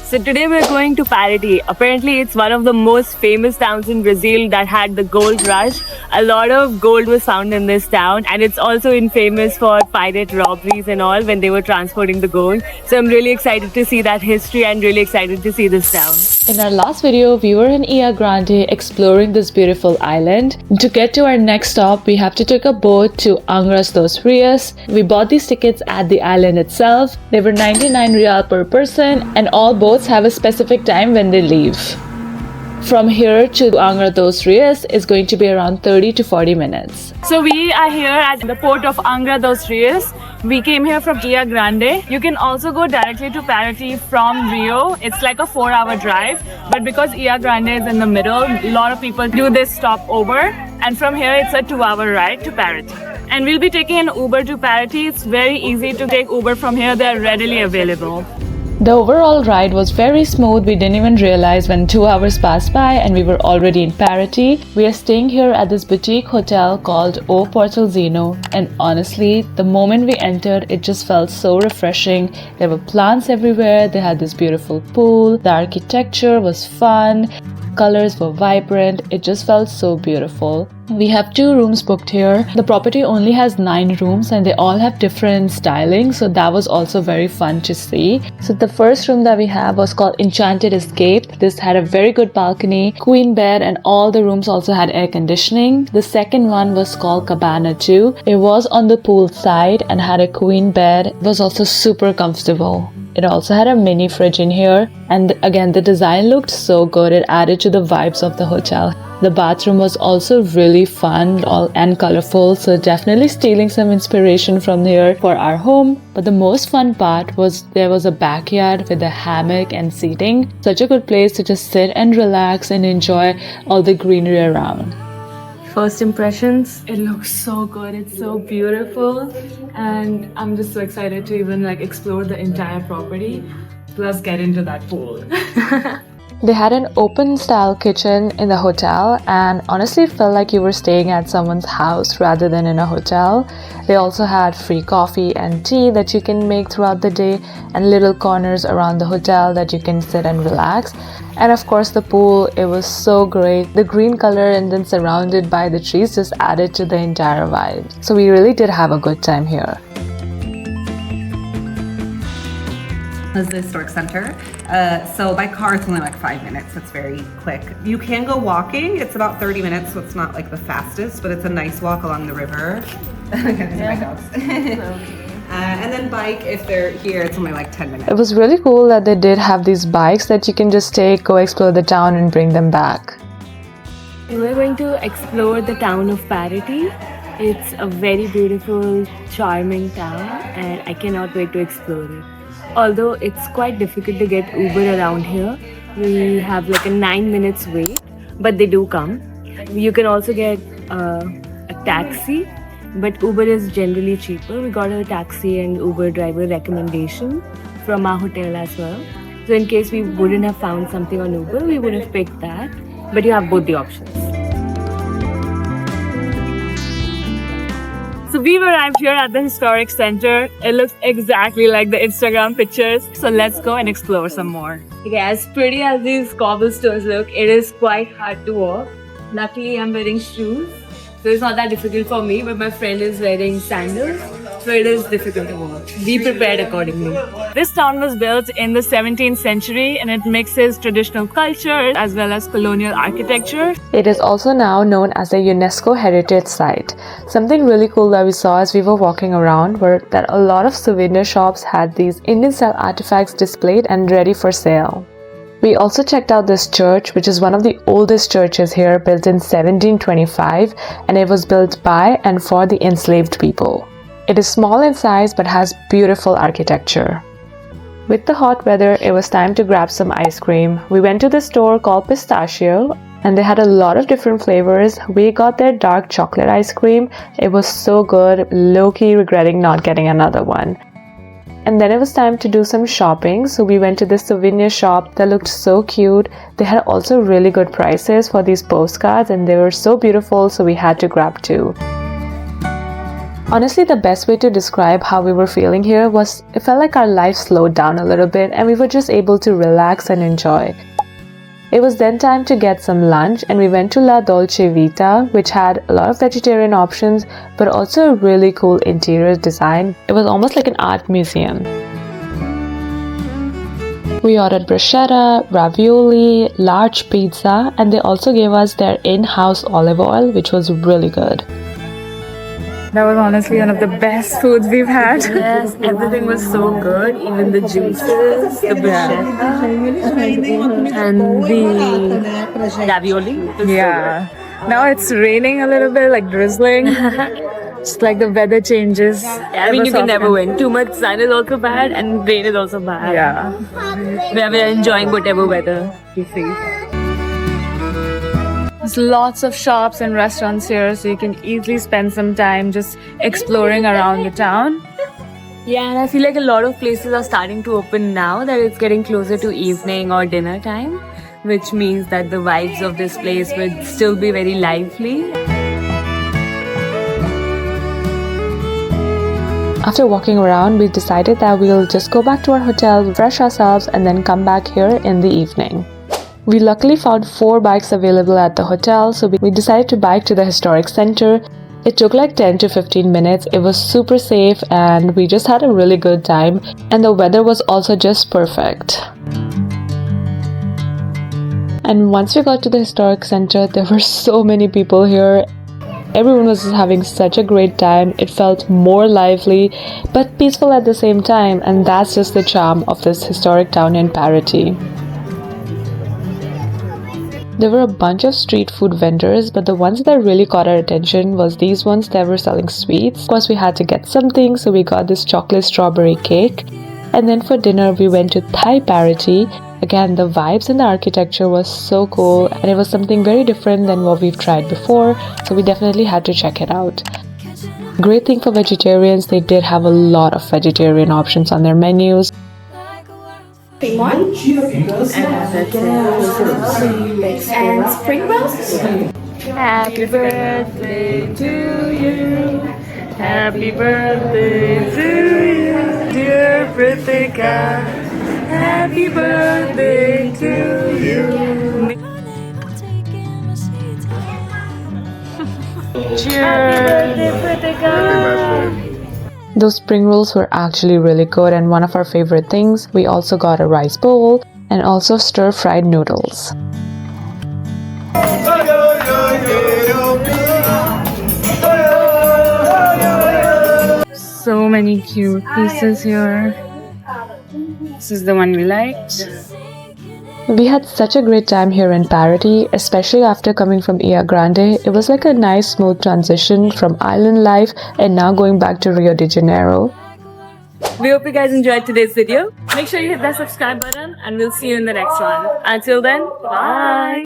So today we're going to Paraty. Apparently it's one of the most famous towns in Brazil that had the gold rush. A lot of gold was found in this town, and it's also infamous for pirate robberies and all when they were transporting the gold. So I'm really excited to see that history and really excited to see this town. In our last video, we were in Ilha Grande exploring this beautiful island. To get to our next stop, we have to take a boat to Angra dos Reis. We bought these tickets at the island itself. They were 99 real per person, and all boats have a specific time when they leave. From here to Angra dos Reis is going to be around 30 to 40 minutes. So we are here at the port of Angra dos Reis. We came here from Ilha Grande. You can also go directly to Paraty from Rio. It's like a 4-hour drive, but because Ilha Grande is in the middle, a lot of people do this stop over, and from here it's a 2-hour ride to Paraty. And we'll be taking an Uber to Paraty. It's very easy to take Uber from here. They're readily available. The overall ride was very smooth. We didn't even realize when 2 hours passed by and we were already in Paraty. We are staying here at this boutique hotel called O Portalzinho, and honestly, the moment we entered, it just felt so refreshing. There were plants everywhere, they had this beautiful pool, the architecture was fun, colors were vibrant, it just felt so beautiful. We have 2 rooms booked here. The property only has 9 rooms and they all have different styling, so that was also very fun to see. So the first room that we have was called Enchanted Escape. This had a very good balcony, queen bed, and all the rooms also had air conditioning. The second one was called Cabana 2. It was on the pool side and had a queen bed. It was also super comfortable. It also had a mini fridge in here, and again the design looked so good. It added to the vibes of the hotel. The bathroom was also really fun and colorful, so definitely stealing some inspiration from here for our home. But the most fun part was there was a backyard with a hammock and seating. Such a good place to just sit and relax and enjoy all the greenery around. First impressions, it looks so good, it's so beautiful, and I'm just so excited to even explore the entire property, plus get into that pool. They had an open style kitchen in the hotel, and honestly it felt like you were staying at someone's house rather than in a hotel. They also had free coffee and tea that you can make throughout the day, and little corners around the hotel that you can sit and relax. And of course the pool, it was so great. The green color and then surrounded by the trees just added to the entire vibe. So we really did have a good time here. Is the Historic Center. So by car it's only 5 minutes. It's very quick. You can go walking. It's about 30 minutes, so it's not the fastest, but it's a nice walk along the river. Again, these are my dogs. And then bike, if they're here, it's only 10 minutes. It was really cool that they did have these bikes that you can just take, go explore the town and bring them back. We're going to explore the town of Paraty. It's a very beautiful, charming town, and I cannot wait to explore it. Although it's quite difficult to get Uber around here. We have a 9 minutes wait, but they do come. You can also get a taxi, but Uber is generally cheaper. We got a taxi and Uber driver recommendation from our hotel as well. So in case we wouldn't have found something on Uber, we would have picked that. But you have both the options. So we've arrived here at the Historic Center. It looks exactly like the Instagram pictures. So let's go and explore some more. Okay, as pretty as these cobblestones look, it is quite hard to walk. Luckily, I'm wearing shoes, so it's not that difficult for me, but my friend is wearing sandals, so it is difficult to walk. Be prepared accordingly. This town was built in the 17th century, and it mixes traditional culture as well as colonial architecture. It is also now known as a UNESCO Heritage Site. Something really cool that we saw as we were walking around were that a lot of souvenir shops had these Indian style artifacts displayed and ready for sale. We also checked out this church, which is one of the oldest churches here, built in 1725, and it was built by and for the enslaved people. It is small in size but has beautiful architecture. With the hot weather, it was time to grab some ice cream. We went to the store called Pistachio, and they had a lot of different flavors. We got their dark chocolate ice cream. It was so good, low-key regretting not getting another one. And then it was time to do some shopping, so we went to this souvenir shop that looked so cute. They had also really good prices for these postcards, and they were so beautiful, so we had to grab 2. Honestly, the best way to describe how we were feeling here was it felt like our life slowed down a little bit and we were just able to relax and enjoy. It was then time to get some lunch and we went to La Dolce Vita, which had a lot of vegetarian options but also a really cool interior design. It was almost like an art museum. We ordered bruschetta, ravioli, large pizza, and they also gave us their in-house olive oil, which was really good. That was honestly one of the best foods we've had. Yes, everything was so good. Even the juices, the bruschetta, and the ravioli. Was Yeah. Now it's raining a little bit, like drizzling. Just like the weather changes. Yeah, I mean, you can never win. Too much sun is also bad, and rain is also bad. Yeah. We are enjoying whatever weather we see. There's lots of shops and restaurants here, so you can easily spend some time just exploring around the town. Yeah, and I feel like a lot of places are starting to open now that it's getting closer to evening or dinner time, which means that the vibes of this place will still be very lively. After walking around, we decided that we'll just go back to our hotel, refresh ourselves, and then come back here in the evening. We luckily found 4 bikes available at the hotel, so we decided to bike to the Historic Center. It took like 10 to 15 minutes. It was super safe and we just had a really good time, and the weather was also just perfect. And once we got to the Historic Center, there were so many people here. Everyone was just having such a great time. It felt more lively but peaceful at the same time, and that's just the charm of this historic town in Paraty. There were a bunch of street food vendors, but the ones that really caught our attention was these ones that were selling sweets. Of course, we had to get something, so we got this chocolate strawberry cake. And then for dinner, we went to Thai Paraty. Again, the vibes and the architecture was so cool, and it was something very different than what we've tried before, so we definitely had to check it out. Great thing for vegetarians, they did have a lot of vegetarian options on their menus. And spring rolls. Happy birthday to you. Happy birthday to you, dear Pritika. Happy birthday to you. Cheers. Happy birthday, Pritika. Those spring rolls were actually really good and one of our favorite things. We also got a rice bowl and also stir-fried noodles. So many cute pieces here. This is the one we liked. We had such a great time here in Paraty, especially after coming from Ilha Grande. It was like a nice smooth transition from island life and now going back to Rio de Janeiro. We hope you guys enjoyed today's video. Make sure you hit that subscribe button and we'll see you in the next one. Until then, bye!